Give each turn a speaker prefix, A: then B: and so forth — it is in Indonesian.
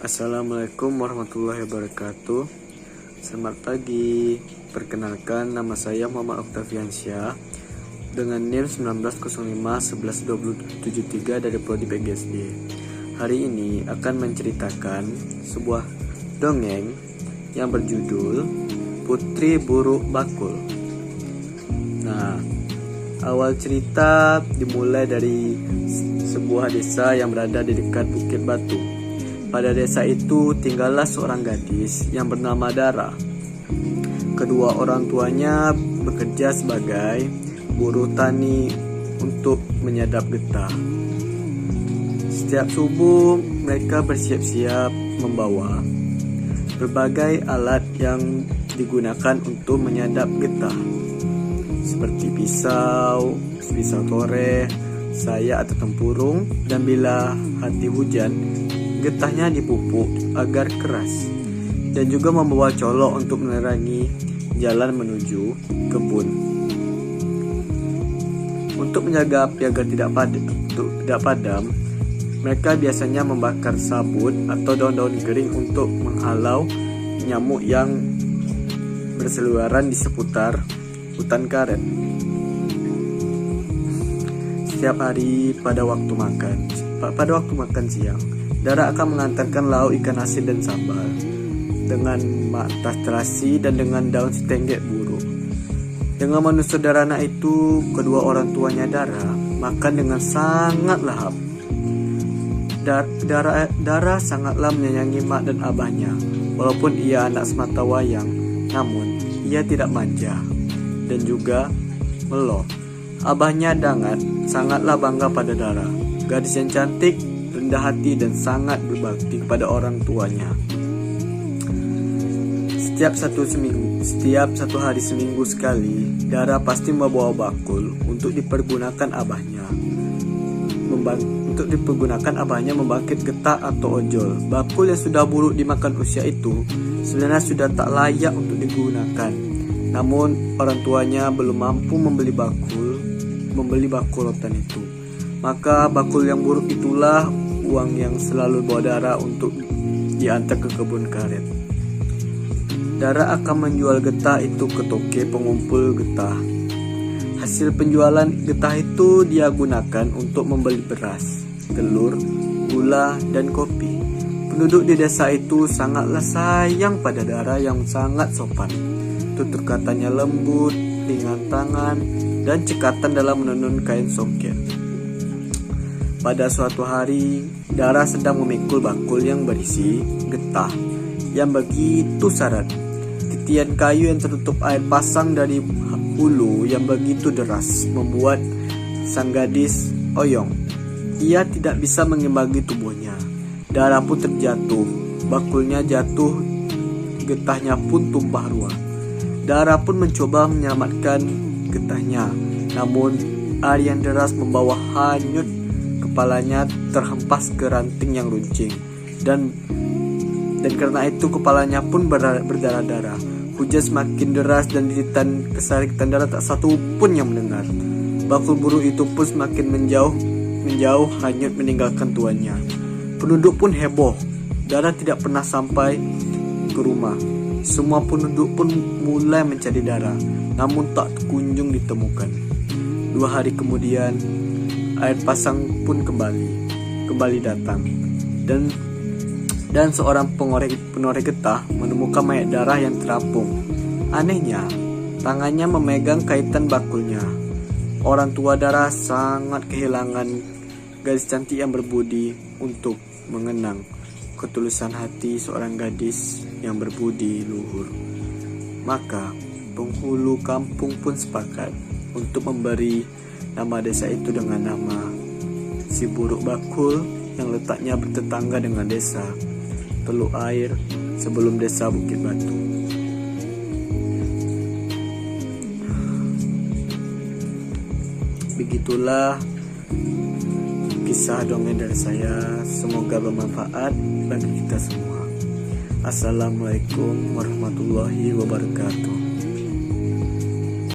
A: Assalamualaikum warahmatullahi wabarakatuh. Selamat pagi. Perkenalkan, nama saya Muhammad Octaviansyah dengan NIM 1905112073 dari Prodi PGSD. Hari ini akan menceritakan sebuah dongeng yang berjudul Putri Buruk Bakul. Nah, awal cerita dimulai dari sebuah desa yang berada di dekat Bukit Batu. Pada desa itu tinggallah seorang gadis yang bernama Dara. Kedua orang tuanya bekerja sebagai buruh tani untuk menyadap getah. Setiap subuh mereka bersiap-siap membawa berbagai alat yang digunakan untuk menyadap getah, seperti pisau toreh, sayak atau tempurung, dan bila hati hujan getahnya dipupuk agar keras, dan juga membawa colok untuk menerangi jalan menuju kebun. Untuk menjaga api agar tidak padam, mereka biasanya membakar sabut atau daun-daun kering untuk menghalau nyamuk yang berseliweran di seputar hutan karet. Setiap hari pada waktu makan siang, Dara akan mengantarkan lauk ikan asin dan sambal dengan matas terasi dan dengan daun setenggek buru. Dengan menusuk darana itu, kedua orang tuanya Dara makan dengan sangat lahap. Dara sangatlah menyayangi mak dan abahnya. Walaupun ia anak semata wayang, namun ia tidak manja dan juga meloh. Abahnya Dangat sangatlah bangga pada Dara, gadis yang cantik, rendah hati, dan sangat berbakti kepada orang tuanya. Setiap satu hari seminggu sekali, Dara pasti membawa bakul untuk dipergunakan abahnya membangkit getah atau ojol. Bakul yang sudah buruk dimakan usia itu sebenarnya sudah tak layak untuk digunakan. Namun orang tuanya belum mampu membeli bakul rotan itu. Maka bakul yang buruk itulah uang yang selalu bawa Dara untuk diantar ke kebun karet. Dara akan menjual getah itu ke toke pengumpul getah. Hasil penjualan getah itu dia gunakan untuk membeli beras, telur, gula, dan kopi. Penduduk di desa itu sangatlah sayang pada Dara yang sangat sopan. Tutur katanya lembut, ringan tangan, dan cekatan dalam menenun kain songket. Pada suatu hari, Dara sedang memikul bakul yang berisi getah yang begitu syarat. Titian kayu yang tertutup air pasang dari hulu yang begitu deras membuat sang gadis oyong. Ia tidak bisa mengimbangi tubuhnya. Dara pun terjatuh. Bakulnya jatuh, getahnya pun tumpah ruah. Dara pun mencoba menyelamatkan getahnya, namun air yang deras membawa hanyut. Kepalanya terhempas ke ranting yang runcing, dan karena itu kepalanya pun berdarah-darah. Hujan semakin deras dan diditan kesarikan Dara tak satu pun yang mendengar. Bakul buruk itu pun semakin menjauh hanyut meninggalkan tuannya. Penduduk pun heboh. Dara tidak pernah sampai ke rumah. Semua penduduk pun mulai mencari Dara, namun tak kunjung ditemukan. 2 hari kemudian, air pasang pun kembali datang, dan seorang penoreh getah menemukan mayat Dara yang terapung. Anehnya, tangannya memegang kaitan bakulnya. Orang tua Dara sangat kehilangan gadis cantik yang berbudi untuk mengenang ketulusan hati seorang gadis yang berbudi luhur. Maka penghulu kampung pun sepakat untuk memberi nama desa itu dengan nama Si Buruk Bakul, yang letaknya bertetangga dengan desa Teluk Air sebelum desa Bukit Batu. Begitulah kisah dongeng dari saya. Semoga bermanfaat bagi kita semua. Assalamualaikum warahmatullahi wabarakatuh.